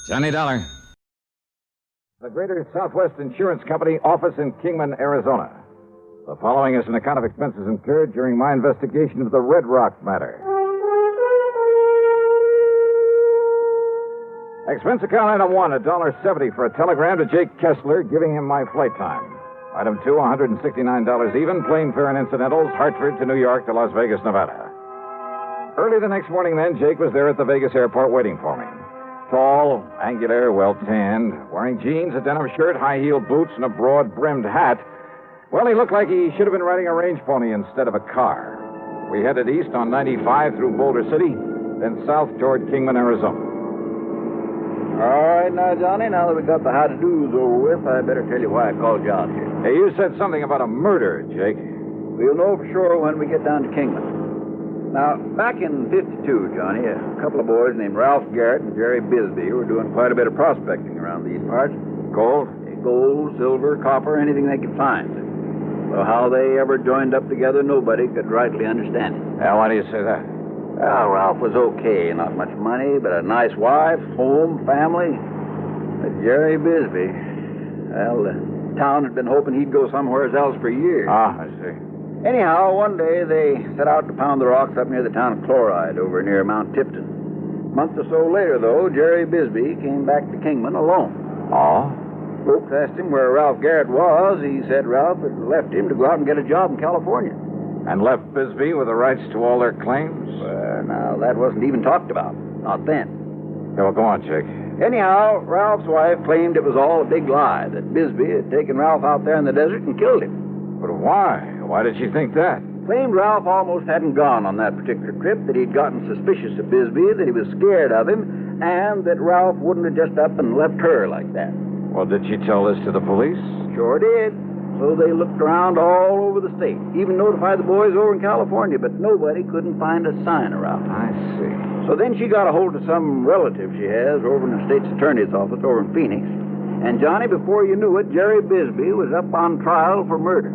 Johnny Dollar. The Greater Southwest Insurance Company office in Kingman, Arizona. The following is an account of expenses incurred during my investigation of the Red Rock matter. Expense account item 1, $1.70 for a telegram to Jake Kessler giving him my flight time. Item 2, $169 even, plane fare and incidentals, Hartford to New York to Las Vegas, Nevada. Early the next morning then, Jake was there at the Vegas airport waiting for me. Tall, angular, well-tanned, wearing jeans, a denim shirt, high-heeled boots, and a broad-brimmed hat. Well, he looked like he should have been riding a range pony instead of a car. We headed east on 95 through Boulder City, then south toward Kingman, Arizona. All right, now, Johnny, now that we got the how-to-dos over with, I better tell you why I called you out here. Hey, you said something about a murder, Jake. We'll know for sure when we get down to Kingman. Now, back in 52, Johnny, a couple of boys named Ralph Garrett and Jerry Bisbee were doing quite a bit of prospecting around these parts. Gold? Gold, silver, copper, anything they could find. So how they ever joined up together, nobody could rightly understand it. Yeah, why do you say that? Well, Ralph was okay. Not much money, but a nice wife, home, family. But Jerry Bisbee, well, the town had been hoping he'd go somewhere else for years. Ah, I see. Anyhow, one day they set out to pound the rocks up near the town of Chloride over near Mount Tipton. A month or so later, though, Jerry Bisbee came back to Kingman alone. Oh? Folks asked him where Ralph Garrett was. He said Ralph had left him to go out and get a job in California. And left Bisbee with the rights to all their claims? Well, now, that wasn't even talked about. Not then. Yeah, well, go on, Jake. Anyhow, Ralph's wife claimed it was all a big lie, that Bisbee had taken Ralph out there in the desert and killed him. But why? Why did she think that? Claimed Ralph almost hadn't gone on that particular trip, that he'd gotten suspicious of Bisbee, that he was scared of him, and that Ralph wouldn't have just up and left her like that. Well, did she tell this to the police? Sure did. So they looked around all over the state, even notified the boys over in California, but nobody couldn't find a sign of Ralph. I see. So then she got a hold of some relative she has over in the state's attorney's office over in Phoenix. And, Johnny, before you knew it, Jerry Bisbee was up on trial for murder.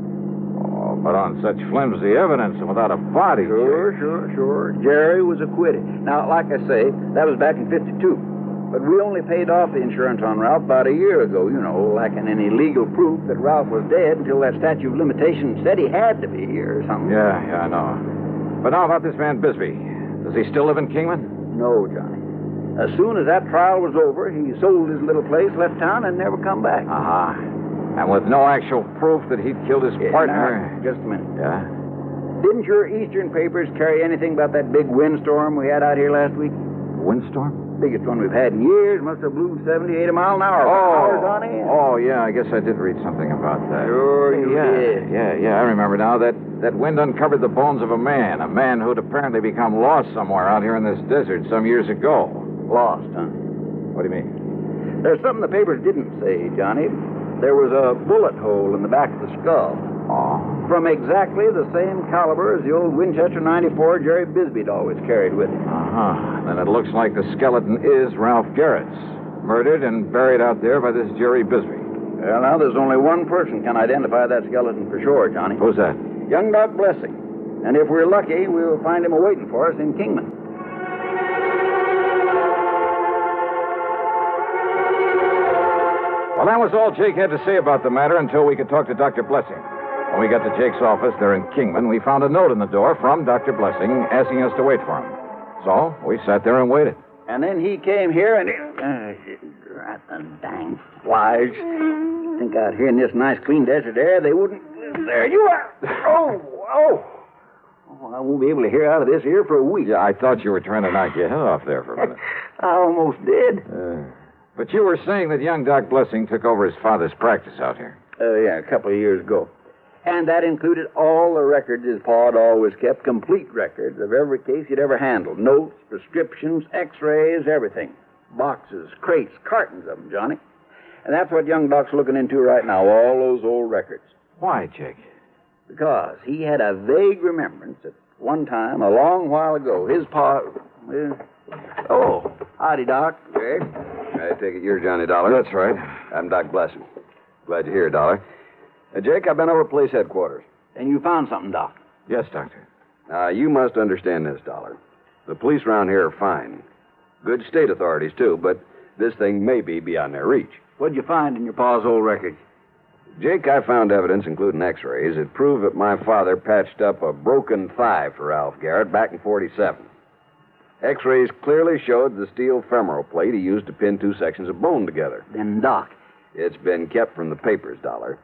Oh, but on such flimsy evidence and without a body. Sure. Jerry was acquitted. Now, like I say, that was back in 52. But we only paid off the insurance on Ralph about a year ago, lacking any legal proof that Ralph was dead until that statute of limitations said he had to be here or something. Yeah, I know. But now about this man Bisbee. Does he still live in Kingman? No, Johnny. As soon as that trial was over, he sold his little place, left town, and never come back. And with no actual proof that he'd killed his partner. Now, just a minute. Yeah? Didn't your Eastern papers carry anything about that big windstorm we had out here last week? Windstorm? Biggest one we've had in years. Must have blew 70, 80 mile an hour. Johnny. Oh, yeah, I guess I did read something about that. Sure you did. Yeah, I remember now. That wind uncovered the bones of a man who'd apparently become lost somewhere out here in this desert some years ago. Lost, huh? What do you mean? There's something the papers didn't say, Johnny. There was a bullet hole in the back of the skull. Oh? From exactly the same caliber as the old Winchester 94 Jerry Bisbee'd always carried with him. Then it looks like the skeleton is Ralph Garrett's. Murdered and buried out there by this Jerry Bisbee. Well, now, there's only one person can identify that skeleton for sure, Johnny. Who's that? Young Doc Blessing. And if we're lucky, we'll find him awaiting for us in Kingman. Well, that was all Jake had to say about the matter until we could talk to Dr. Blessing. When we got to Jake's office there in Kingman, we found a note in the door from Dr. Blessing asking us to wait for him. So we sat there and waited. And then he came here and... Rat the dang flies. Think out here in this nice, clean desert air, they wouldn't... There you are. Oh, I won't be able to hear out of this here for a week. Yeah, I thought you were trying to knock your head off there for a minute. I almost did. But you were saying that young Doc Blessing took over his father's practice out here. Yeah, a couple of years ago. And that included all the records his pa had always kept, complete records of every case he'd ever handled. Notes, prescriptions, x-rays, everything. Boxes, crates, cartons of them, Johnny. And that's what young Doc's looking into right now, all those old records. Why, Jake? Because he had a vague remembrance at one time, a long while ago, his pa... Oh, howdy, Doc. Jake, I take it you're Johnny Dollar. That's right. I'm Doc Blessing. Glad you're here, Dollar. Jake, I've been over at police headquarters. And you found something, Doc? Yes, Doctor. Now, you must understand this, Dollar. The police around here are fine. Good state authorities, too, but this thing may be beyond their reach. What'd you find in your pa's old records? Jake, I found evidence, including x-rays, that proved that my father patched up a broken thigh for Ralph Garrett back in 47. X-rays clearly showed the steel femoral plate he used to pin two sections of bone together. Then, Doc. It's been kept from the papers, Dollar.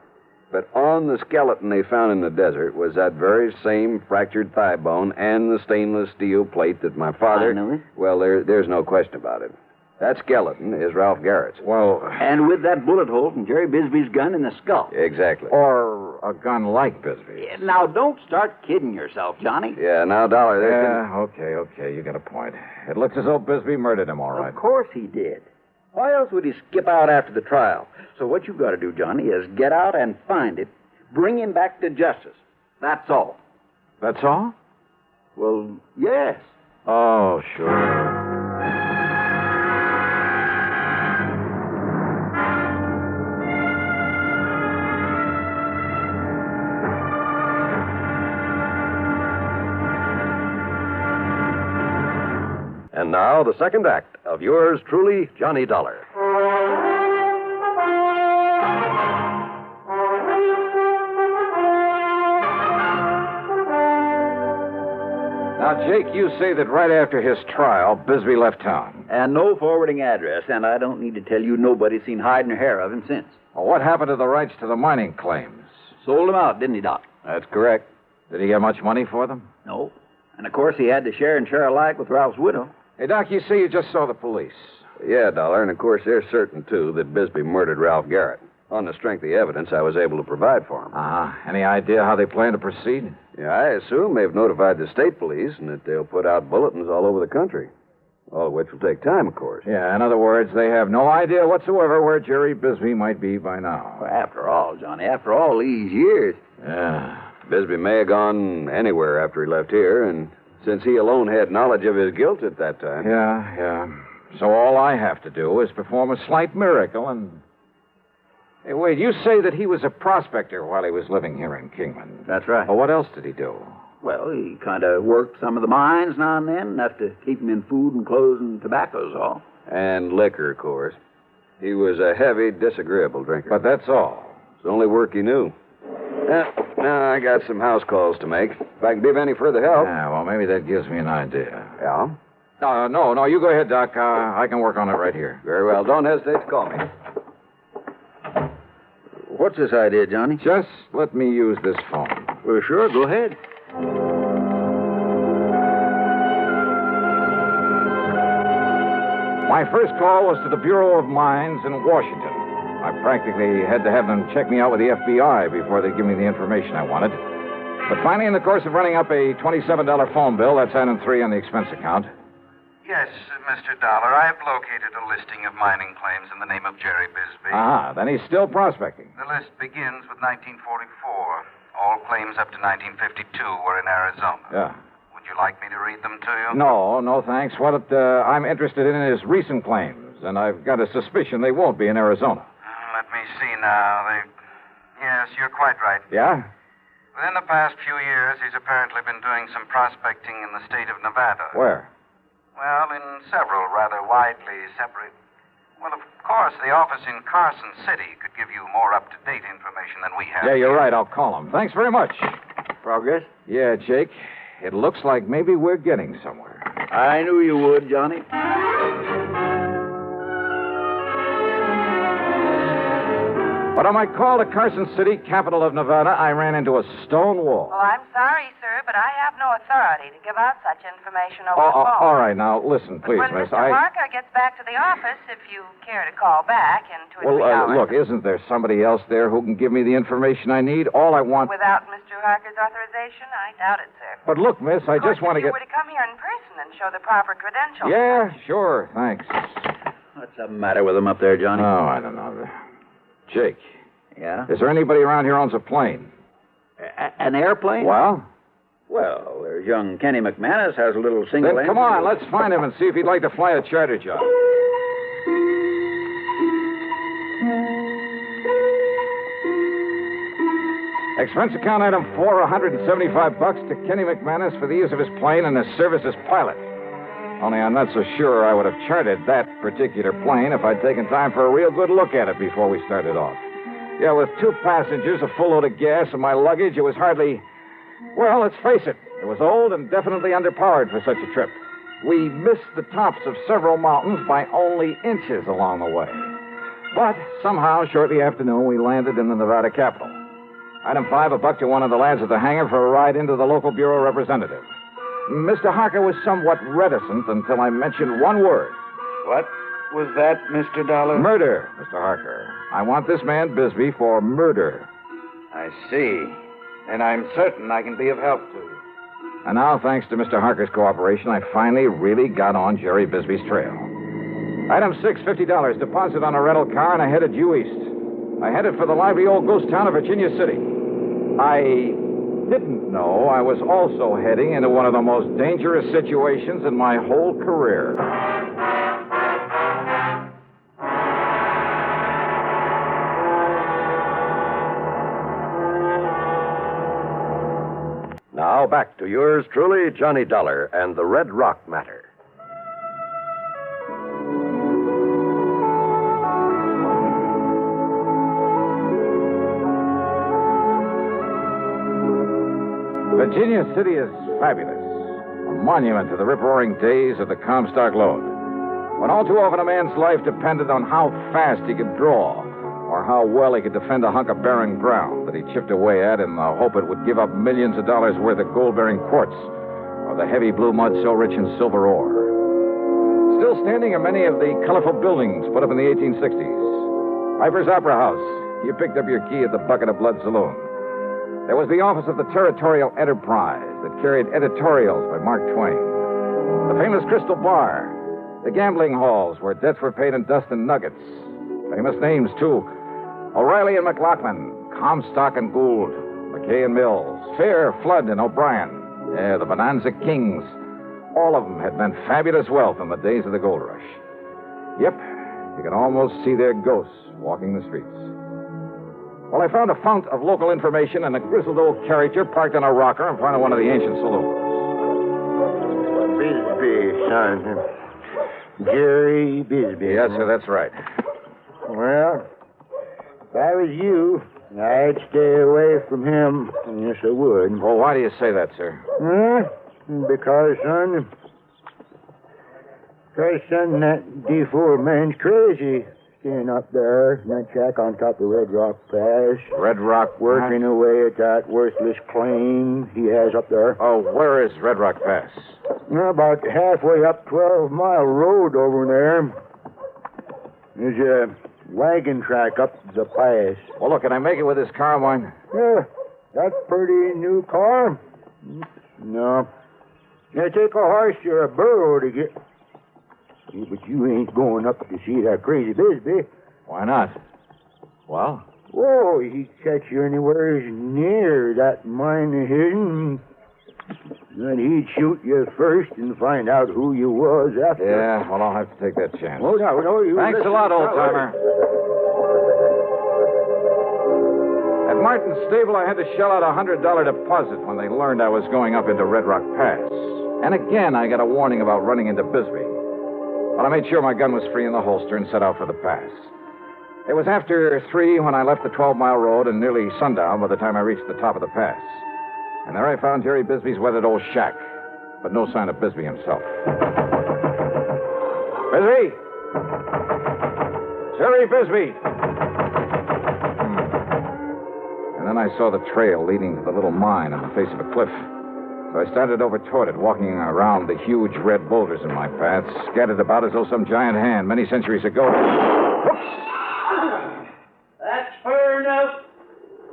But on the skeleton they found in the desert was that very same fractured thigh bone and the stainless steel plate that my father... I know it. Well, there's no question about it. That skeleton is Ralph Garrett's. Well... And with that bullet hole from Jerry Bisbee's gun in the skull. Exactly. Or a gun like Bisbee. Yeah, now, don't start kidding yourself, Johnny. Yeah, now, Dollar, there's... Okay. You got a point. It looks as though Bisbee murdered him, all right. Of course he did. Why else would he skip out after the trial? So what you've got to do, Johnny, is get out and find it. Bring him back to justice. That's all. That's all? Well, yes. Oh, sure. And now, the second act of yours truly, Johnny Dollar. Now, Jake, you say that right after his trial, Bisbee left town. And no forwarding address, and I don't need to tell you nobody's seen hide nor hair of him since. Well, what happened to the rights to the mining claims? Sold them out, didn't he, Doc? That's correct. Did he get much money for them? No. And, of course, he had to share and share alike with Ralph's widow. Hey, Doc, you say you just saw the police. Yeah, Dollar, and of course they're certain, too, that Bisbee murdered Ralph Garrett. On the strength of the evidence I was able to provide for him. Any idea how they plan to proceed? Yeah, I assume they've notified the state police and that they'll put out bulletins all over the country. All of which will take time, of course. Yeah, in other words, they have no idea whatsoever where Jerry Bisbee might be by now. Well, after all, Johnny, after all these years. Yeah. Bisbee may have gone anywhere after he left here, and since he alone had knowledge of his guilt at that time. Yeah. So all I have to do is perform a slight miracle and... Hey, wait, you say that he was a prospector while he was living here in Kingman. That's right. Well, what else did he do? Well, he kind of worked some of the mines now and then, enough to keep him in food and clothes and tobacco's all. And liquor, of course. He was a heavy, disagreeable drinker. But that's all. It's the only work he knew. Now I got some house calls to make. If I can be of any further help. Yeah, well, maybe that gives me an idea. Yeah? No, you go ahead, Doc. I can work on it right here. Very well. Don't hesitate to call me. What's this idea, Johnny? Just let me use this phone. Well, sure, go ahead. My first call was to the Bureau of Mines in Washington. I practically had to have them check me out with the FBI before they'd give me the information I wanted. But finally, in the course of running up a $27 phone bill, that's item 3 on the expense account. Yes, Mr. Dollar, I've located a listing of mining claims in the name of Jerry Bisbee. Then he's still prospecting. The list begins with 1944. All claims up to 1952 were in Arizona. Yeah. Would you like me to read them to you? No, thanks. What I'm interested in is recent claims, and I've got a suspicion they won't be in Arizona. Let me see now. Yes, you're quite right. Yeah? Within the past few years, he's apparently been doing some prospecting in the state of Nevada. Where? Well, in several rather widely separate... Well, of course, the office in Carson City could give you more up-to-date information than we have. Yeah, you're right. I'll call him. Thanks very much. Progress? Yeah, Jake. It looks like maybe we're getting somewhere. I knew you would, Johnny. But on my call to Carson City, capital of Nevada, I ran into a stone wall. Oh, I'm sorry, sir, but I have no authority to give out such information over the phone. All right, now, listen, please, when miss. Mr. Harker gets back to the office, if you care to call back in 2 or 3 hours. Look, isn't there somebody else there who can give me the information I need? All I want... Without Mr. Harker's authorization? I doubt it, sir. But look, miss, I just want to get... If you were to come here in person and show the proper credentials. Yeah, sure, thanks. What's the matter with him up there, Johnny? Oh, I don't know. Jake. Yeah? Is there anybody around here who owns a plane? An airplane? Well? Well, there's young Kenny McManus has a little single... Then come on, let's find him and see if he'd like to fly a charter job. Expense account item 4, $175 to Kenny McManus for the use of his plane and his service as pilot. Only I'm not so sure I would have chartered that particular plane if I'd taken time for a real good look at it before we started off. Yeah, with 2 passengers, a full load of gas, and my luggage, it was hardly... Well, let's face it. It was old and definitely underpowered for such a trip. We missed the tops of several mountains by only inches along the way. But somehow, shortly after noon, we landed in the Nevada capital. Item 5, a buck to one of the lads at the hangar for a ride into the local bureau representative. Mr. Harker was somewhat reticent until I mentioned one word. What was that, Mr. Dollar? Murder, Mr. Harker. I want this man Bisbee for murder. I see. And I'm certain I can be of help to you. And now, thanks to Mr. Harker's cooperation, I finally really got on Jerry Bisbee's trail. Item 6, $50, deposit on a rental car, and I headed due east. I headed for the lively old ghost town of Virginia City. I didn't know I was also heading into one of the most dangerous situations in my whole career. Now back to yours truly, Johnny Dollar, and the Red Rock matter. Virginia City is fabulous. A monument to the rip-roaring days of the Comstock Lode. When all too often a man's life depended on how fast he could draw, or how well he could defend a hunk of barren ground that he chipped away at in the hope it would give up millions of dollars worth of gold-bearing quartz, or the heavy blue mud so rich in silver ore. Still standing are many of the colorful buildings put up in the 1860s. Piper's Opera House. You picked up your key at the Bucket of Blood Saloon. There was the office of the Territorial Enterprise that carried editorials by Mark Twain. The famous Crystal Bar. The gambling halls where debts were paid in dust and nuggets. Famous names, too. O'Reilly and McLaughlin, Comstock and Gould, McKay and Mills, Fair, Flood, and O'Brien. Yeah, the Bonanza Kings. All of them had meant fabulous wealth in the days of the gold rush. Yep, you could almost see their ghosts walking the streets. Well, I found a fount of local information and a grizzled old character parked on a rocker in front of one of the ancient saloons. Bisbee, son. Jerry Bisbee. Yes, sir, that's right. Well, if I was you, I'd stay away from him. Yes, I would. Well, why do you say that, sir? Because, son, that D4 man's crazy. Staying up there in that shack on top of Red Rock Pass. Red Rock? Working away at that worthless claim he has up there. Oh, where is Red Rock Pass? About halfway up 12-mile road over there. There's a wagon track up the pass. Well, look, can I make it with this car of mine? Yeah, that's pretty new car. No. It take a horse or a burro to get... Yeah, but you ain't going up to see that crazy Bisbee. Why not? Well? Oh, he'd catch you anywhere near that mine of his. Then he'd shoot you first and find out who you was after. Yeah, well, I'll have to take that chance. Oh, no, you... Thanks a lot, old-timer. At Martin's stable, I had to shell out a $100 deposit when they learned I was going up into Red Rock Pass. And again, I got a warning about running into Bisbee. But I made sure my gun was free in the holster and set out for the pass. It was after 3 when I left the 12-mile road and nearly sundown by the time I reached the top of the pass. And there I found Jerry Bisbee's weathered old shack, but no sign of Bisbee himself. Bisbee! Jerry Bisbee! And then I saw the trail leading to the little mine on the face of a cliff. So I started over toward it, walking around the huge red boulders in my path, scattered about as though some giant hand many centuries ago. Whoops! That's fair enough.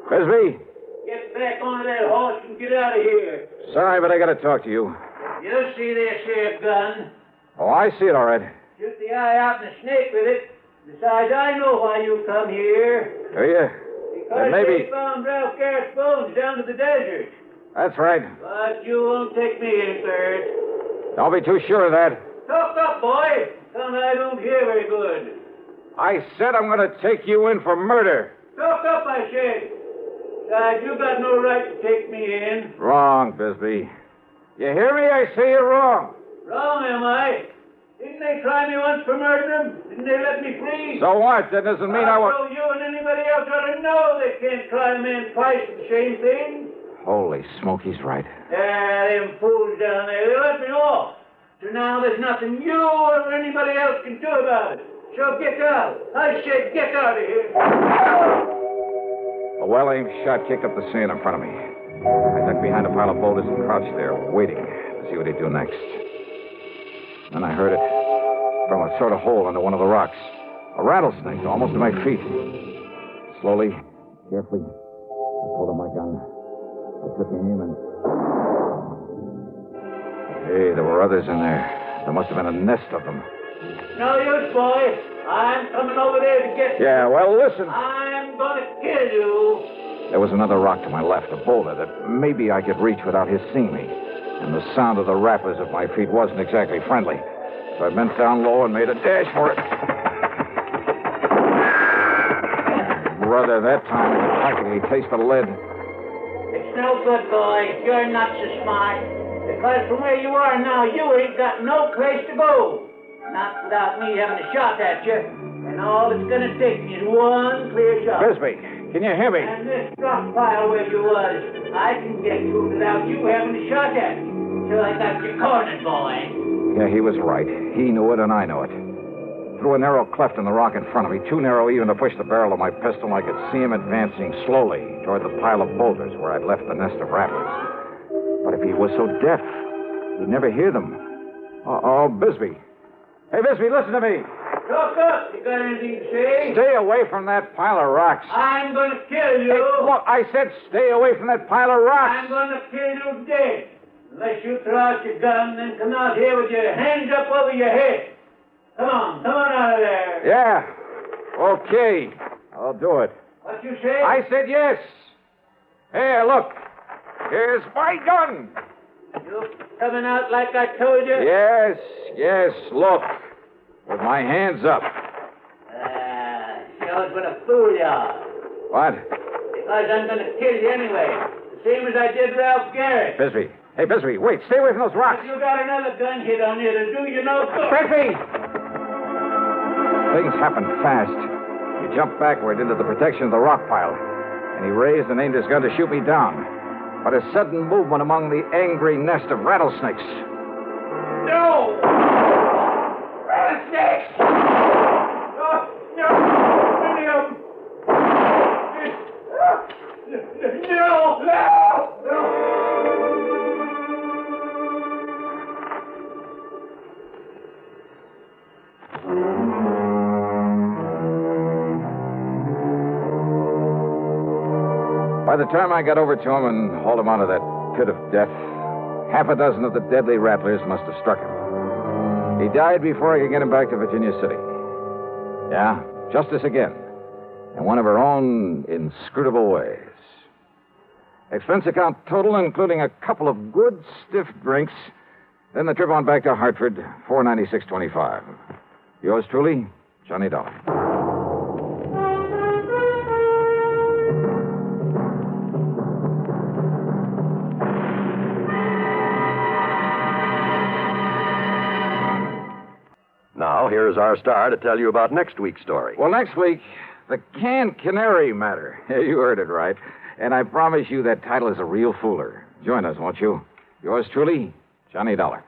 Bisbee! Get back onto that horse and get out of here. Sorry, but I gotta talk to you. You see this here gun. Oh, I see it all right. Shoot the eye out and a snake with it. Besides, I know why you come here. Do you? Because maybe... they found Ralph Garrett's bones down to the desert. That's right. But you won't take me in third. Don't be too sure of that. Talk up, boy. Son, I don't hear very good. I said I'm going to take you in for murder. Talk up, I said. Besides, you got no right to take me in. Wrong, Bisbee. You hear me? I say you're wrong. Wrong am I? Didn't they try me once for murdering him? Didn't they let me free? So what? That doesn't mean I So you and anybody else ought to know they can't try a man twice for the same thing. Holy smoke, he's right. Them fools down there, they let me off. So now there's nothing you or anybody else can do about it. So get out. I said get out of here. A well-aimed shot kicked up the sand in front of me. I ducked behind a pile of boulders and crouched there, waiting to see what he'd do next. Then I heard it from a sort of hole under one of the rocks. A rattlesnake, almost to my feet. Slowly, carefully, I pulled out my gun. I took aim and... Hey, there were others in there. There must have been a nest of them. No use, boy. I'm coming over there to get you. Yeah, well, listen. I'm going to kill you. There was another rock to my left, a boulder that maybe I could reach without his seeing me. And the sound of the rappers at my feet wasn't exactly friendly. So I bent down low and made a dash for it. Brother, that time I could practically taste the lead. It's no good, boy. You're not so smart. Because from where you are now, you ain't got no place to go. Not without me having a shot at you. And all it's going to take is one clear shot. Bisbee, can you hear me? And this rock pile where you was, I can get to it without you having a shot at me. So I got you cornered, boy. Yeah, he was right. He knew it and I knew it. Through a narrow cleft in the rock in front of me, too narrow even to push the barrel of my pistol, I could see him advancing slowly toward the pile of boulders where I'd left the nest of rattlers. But if he was so deaf, he'd never hear them. Oh, Bisbee. Hey, Bisbee, listen to me. Talk up. You got anything to say? Stay away from that pile of rocks. I'm going to kill you. Hey, look, I said stay away from that pile of rocks. I'm going to kill you dead. Unless you throw out your gun and come out here with your hands up over your head. Come on out of there. Yeah. Okay. I'll do it. What you say? I said yes. Here, look. Here's my gun. You coming out like I told you? Yes, look. With my hands up. Sure going to fool ya. What? Because I'm going to kill you anyway. The same as I did Ralph Garrett. Bisbee. Hey, Bisbee, wait. Stay away from those rocks. If you got another gun hit on you to do you no good. Bisbee! Things happened fast. He jumped backward into the protection of the rock pile, and he raised and aimed his gun to shoot me down. But a sudden movement among the angry nest of rattlesnakes. No! Rattlesnakes! No! Many of them! No! By the time I got over to him and hauled him out of that pit of death, half a dozen of the deadly rattlers must have struck him. He died before I could get him back to Virginia City. Yeah, justice again. In one of her own inscrutable ways. Expense account total, including a couple of good stiff drinks. Then the trip on back to Hartford, $496.25. Yours truly, Johnny Dollar. Now, here's our star to tell you about next week's story. Well, next week, the canned canary matter. You heard it right. And I promise you that title is a real fooler. Join us, won't you? Yours truly, Johnny Dollar.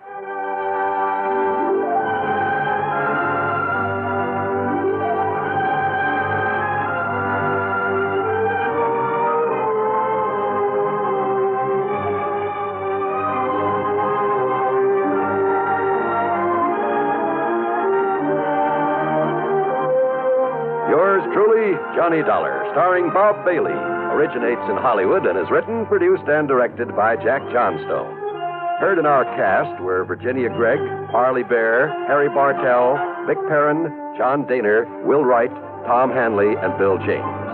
Yours truly, Johnny Dollar, starring Bob Bailey, originates in Hollywood and is written, produced, and directed by Jack Johnstone. Heard in our cast were Virginia Gregg, Arlie Bear, Harry Bartell, Vic Perrin, John Daner, Will Wright, Tom Hanley, and Bill James.